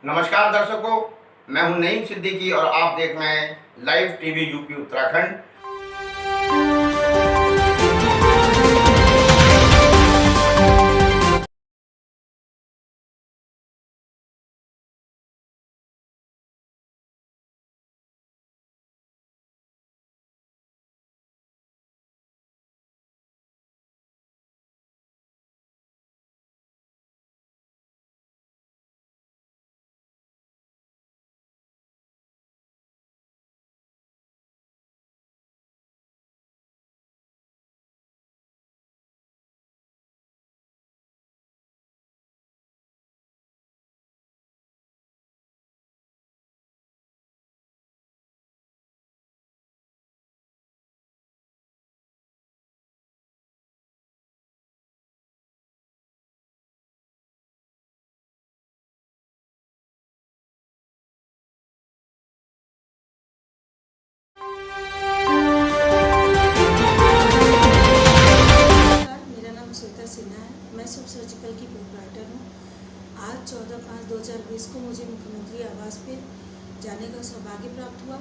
नमस्कार दर्शकों, मैं हूं नईम सिद्दीकी और आप देख रहे हैं लाइव टीवी यूपी उत्तराखंड। मेरा नाम श्वेता सिन्हा है। मैं शुभ सर्जिकल की प्रोप्राइटर हूँ। आज 14/5/2020 को मुझे मुख्यमंत्री आवास पे जाने का सौभाग्य प्राप्त हुआ।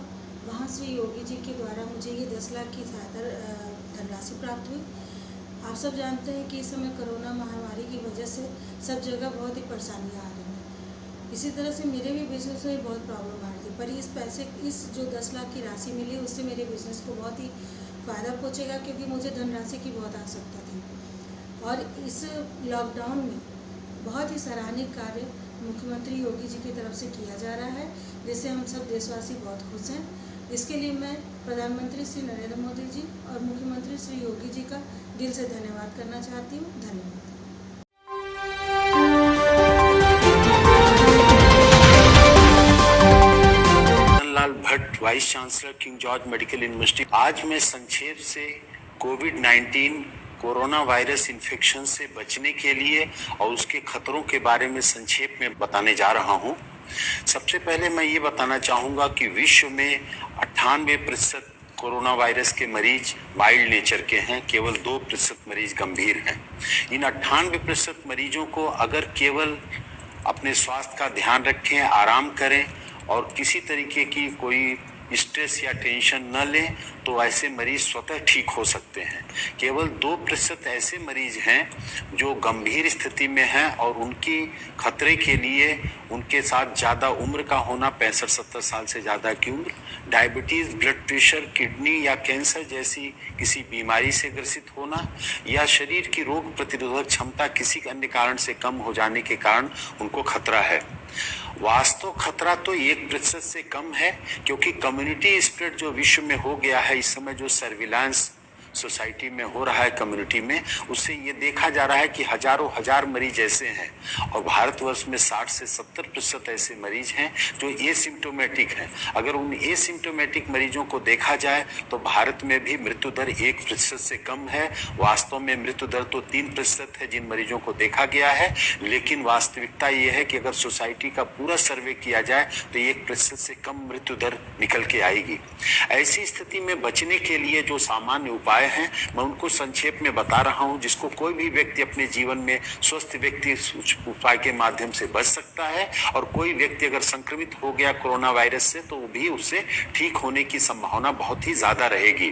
वहाँ श्री योगी जी के द्वारा मुझे ये 10 लाख की सहायता धनराशि प्राप्त हुई। आप सब जानते हैं कि इस समय कोरोना महामारी की वजह से सब जगह बहुत ही परेशानियाँ आ रही हैं। इसी तरह से मेरे भी बिजनेस में बहुत प्रॉब्लम आ रही थी, पर इस जो 10 लाख की राशि मिली उससे मेरे बिजनेस को बहुत ही फ़ायदा पहुँचेगा, क्योंकि मुझे धनराशि की बहुत आवश्यकता थी। और इस लॉकडाउन में बहुत ही सराहनीय कार्य मुख्यमंत्री योगी जी की तरफ से किया जा रहा है, जिससे हम सब देशवासी बहुत खुश हैं। इसके लिए मैं प्रधानमंत्री श्री नरेंद्र मोदी जी और मुख्यमंत्री श्री योगी जी का दिल से धन्यवाद करना चाहती हूँ। धन्यवाद। Lal Bhatt, vice chancellor King George Medical University. आज मैं संक्षेप से कोविड-19 कोरोना वायरस इन्फेक्शन से बचने के लिए और उसके खतरों के बारे में संक्षेप में बताने जा रहा हूं। सबसे पहले मैं ये बताना चाहूंगा कि विश्व में 98% कोरोना वायरस के मरीज माइल्ड नेचर के हैं, केवल 2% मरीज गंभीर हैं। इन 98% मरीजों को अगर केवल अपने स्वास्थ्य का ध्यान रखें, आराम करें और किसी तरीके की कोई स्ट्रेस या टेंशन न लें, तो ऐसे मरीज स्वतः ठीक हो सकते हैं। केवल 2% ऐसे मरीज हैं जो गंभीर स्थिति में हैं और उनकी खतरे के लिए उनके साथ ज़्यादा उम्र का होना, 65-70 साल से ज़्यादा की उम्र, डायबिटीज़, ब्लड प्रेशर, किडनी या कैंसर जैसी किसी बीमारी से ग्रसित होना, या शरीर की रोग प्रतिरोधक क्षमता किसी अन्य कारण से कम हो जाने के कारण उनको खतरा है। वास्तव खतरा तो 1% से कम है, क्योंकि कम्युनिटी स्प्रेड जो विश्व में हो गया है, इस समय जो सर्विलांस सोसाइटी में हो रहा है, कम्युनिटी में, उससे ये देखा जा रहा है कि हजारों हजार मरीज ऐसे हैं और भारतवर्ष में 60 से 70% ऐसे मरीज हैं जो एसिम्टोमेटिक हैं। अगर उन एसिम्टोमेटिक मरीजों को देखा जाए तो भारत में भी मृत्यु दर 1% से कम है। वास्तव में मृत्यु दर तो 3% है जिन मरीजों को देखा गया है, लेकिन वास्तविकता ये है कि अगर सोसाइटी का पूरा सर्वे किया जाए तो 1% से कम मृत्यु दर निकल के आएगी। ऐसी स्थिति में बचने के लिए जो सामान्य उपाय हैं, मैं उनको संक्षेप में बता रहा हूं, जिसको कोई भी व्यक्ति अपने जीवन में स्वस्थ व्यक्ति उपाय के माध्यम से बच सकता है। और कोई व्यक्ति अगर संक्रमित हो गया कोरोना वायरस से, तो वो भी उससे ठीक होने की संभावना बहुत ही ज्यादा रहेगी।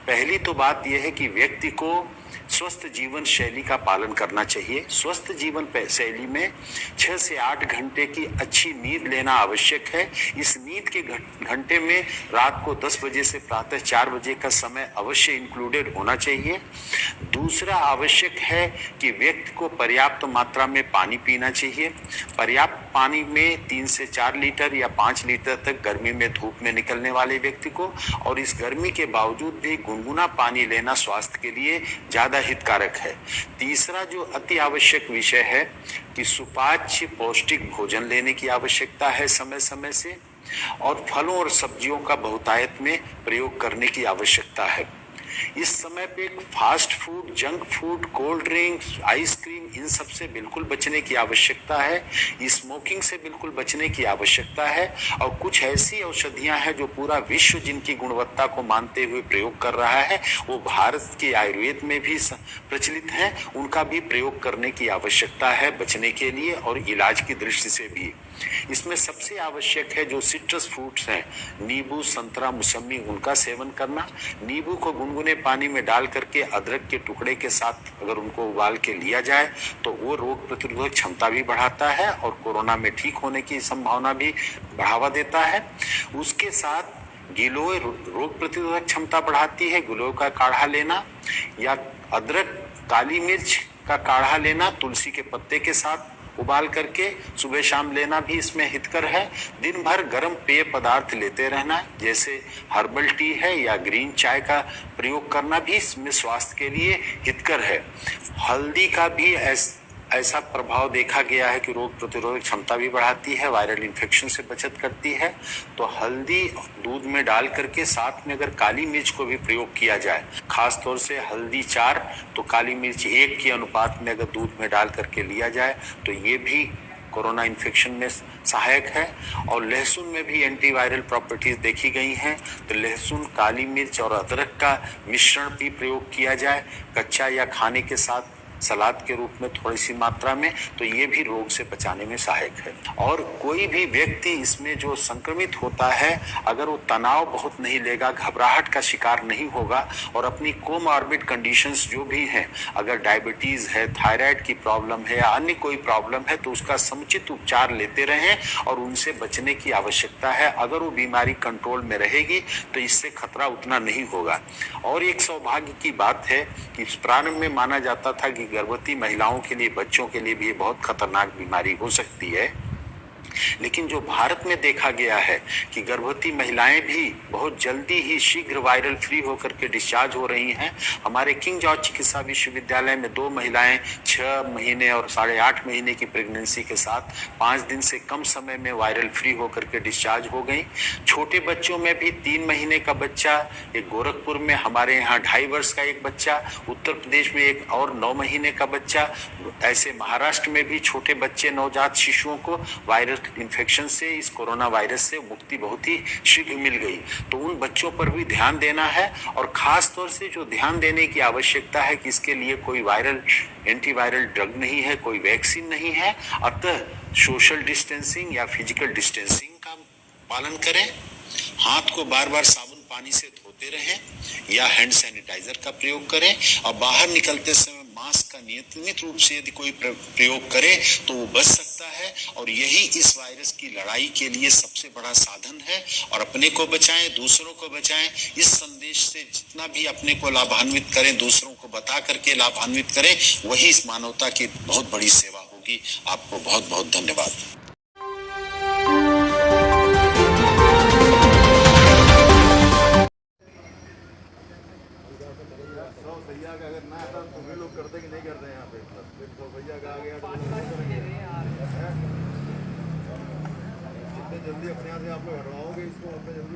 पहली तो बात यह है कि व्यक्ति को स्वस्थ जीवन शैली का पालन करना चाहिए। स्वस्थ जीवन शैली में 6 से 8 घंटे की अच्छी नींद लेना आवश्यक है। इस नींद के घंटे में रात को 10 बजे से प्रातः 4 बजे का समय अवश्य इंक्लूडेड होना चाहिए। दूसरा आवश्यक है कि व्यक्ति को पर्याप्त मात्रा में पानी पीना चाहिए। पर्याप्त पानी में 3 से 4 लीटर या 5 लीटर तक गर्मी में धूप में निकलने वाले व्यक्ति को, और इस गर्मी के बावजूद भी गुनगुना पानी लेना स्वास्थ्य के लिए ज्यादा हितकारक है। तीसरा जो अति आवश्यक विषय है कि सुपाच्य पौष्टिक भोजन लेने की आवश्यकता है समय समय से, और फलों और सब्जियों का बहुतायत में प्रयोग करने की आवश्यकता है। इस समय पे fast food, junk food, cold drinks, ice cream, इन सब से बिल्कुल बचने की आवश्यकता है। स्मोकिंग से बिल्कुल बचने की आवश्यकता है। और कुछ ऐसी औषधियां हैं जो पूरा विश्व जिनकी गुणवत्ता को मानते हुए प्रयोग कर रहा है, वो भारत के आयुर्वेद में भी प्रचलित हैं, उनका भी प्रयोग करने की आवश्यकता है बचने के लिए और इलाज की दृष्टि से भी। इसमें सबसे आवश्यक है जो सिट्रस फ्रूट्स हैं, नींबू, संतरा, मौसमी, उनका सेवन करना। नींबू को गुनगुने पानी में डाल करके अदरक के टुकड़े के साथ अगर उनको उबाल के लिया जाए तो वो रोग प्रतिरोधक क्षमता भी बढ़ाता है और कोरोना में ठीक होने की संभावना भी बढ़ावा देता है। उसके साथ गिलोय रोग प्रतिरोधक क्षमता बढ़ाती है। गिलोय का काढ़ा लेना या अदरक, काली मिर्च का काढ़ा लेना तुलसी के पत्ते के साथ उबाल करके सुबह शाम लेना भी इसमें हितकर है। दिन भर गर्म पेय पदार्थ लेते रहना, जैसे हर्बल टी है या ग्रीन चाय का प्रयोग करना भी इसमें स्वास्थ्य के लिए हितकर है। हल्दी का भी ऐसा प्रभाव देखा गया है कि रोग प्रतिरोधक क्षमता भी बढ़ाती है, वायरल इन्फेक्शन से बचत करती है। तो हल्दी दूध में डाल करके साथ में अगर काली मिर्च को भी प्रयोग किया जाए, खास तौर से हल्दी 4 तो काली मिर्च 1 के अनुपात में अगर दूध में डाल करके लिया जाए तो ये भी कोरोना इन्फेक्शन में सहायक है। और लहसुन में भी एंटीवायरल प्रॉपर्टीज देखी गई हैं, तो लहसुन, काली मिर्च और अदरक का मिश्रण भी प्रयोग किया जाए कच्चा या खाने के साथ सलाद के रूप में थोड़ी सी मात्रा में, तो ये भी रोग से बचाने में सहायक है। और कोई भी व्यक्ति इसमें जो संक्रमित होता है, अगर वो तनाव बहुत नहीं लेगा, घबराहट का शिकार नहीं होगा और अपनी कोमॉर्बिड कंडीशंस जो भी हैं, अगर डायबिटीज है, थायराइड की प्रॉब्लम है या अन्य कोई प्रॉब्लम है, तो उसका समुचित उपचार लेते रहें और उनसे बचने की आवश्यकता है। अगर वो बीमारी कंट्रोल में रहेगी तो इससे खतरा उतना नहीं होगा। और एक सौभाग्य की बात है कि प्रारंभ में माना जाता था कि गर्भवती महिलाओं के लिए, बच्चों के लिए भी ये बहुत खतरनाक बीमारी हो सकती है, लेकिन जो भारत में देखा गया है कि गर्भवती महिलाएं भी बहुत जल्दी ही शीघ्र वायरल फ्री होकर के डिस्चार्ज हो रही हैं। हमारे किंग जॉर्ज चिकित्सा विश्वविद्यालय में 2 महिलाएं 6 महीने और 8.5 महीने की प्रेगनेंसी के साथ 5 दिन से कम समय में वायरल फ्री होकर के डिस्चार्ज हो गई। छोटे बच्चों में भी 3 महीने का बच्चा, एक गोरखपुर में हमारे यहाँ 2.5 वर्ष का एक बच्चा, उत्तर प्रदेश में एक और 9 महीने का बच्चा, ऐसे महाराष्ट्र में भी छोटे बच्चे, नवजात शिशुओं को वायरल इन्फेक्शन से, इस कोरोना वायरस से मुक्ति बहुत ही शीघ्र मिल गई। तो उन बच्चों पर भी ध्यान देना है और खास तौर से जो ध्यान देने की आवश्यकता है कि इसके लिए कोई वायरल एंटीवायरल ड्रग नहीं है, कोई वैक्सीन नहीं है, अतः सोशल डिस्टेंसिंग या फिजिकल डिस्टेंसिंग का पालन करें, हाथ को बार बार साबुन पानी से धोते रहें या हैंड सैनिटाइजर का प्रयोग करें और बाहर निकलते समय मास्क का नियमित रूप से यदि कोई प्रयोग करे तो वो बच सकता है। और यही इस वायरस की लड़ाई के लिए सबसे बड़ा साधन है। और अपने को बचाएं, दूसरों को बचाएं। इस संदेश से जितना भी अपने को लाभान्वित करें, दूसरों को बता करके लाभान्वित करें, वही इस मानवता की बहुत बड़ी सेवा होगी। आपको बहुत बहुत धन्यवाद। भैया का अगर ना आता तो भी लोग करते कि नहीं करते हैं यहाँ पे, तो भैया का आ गया तो जितने जल्दी अपने यहाँ से आप लोग हटवाओगे इसको उतने जल्दी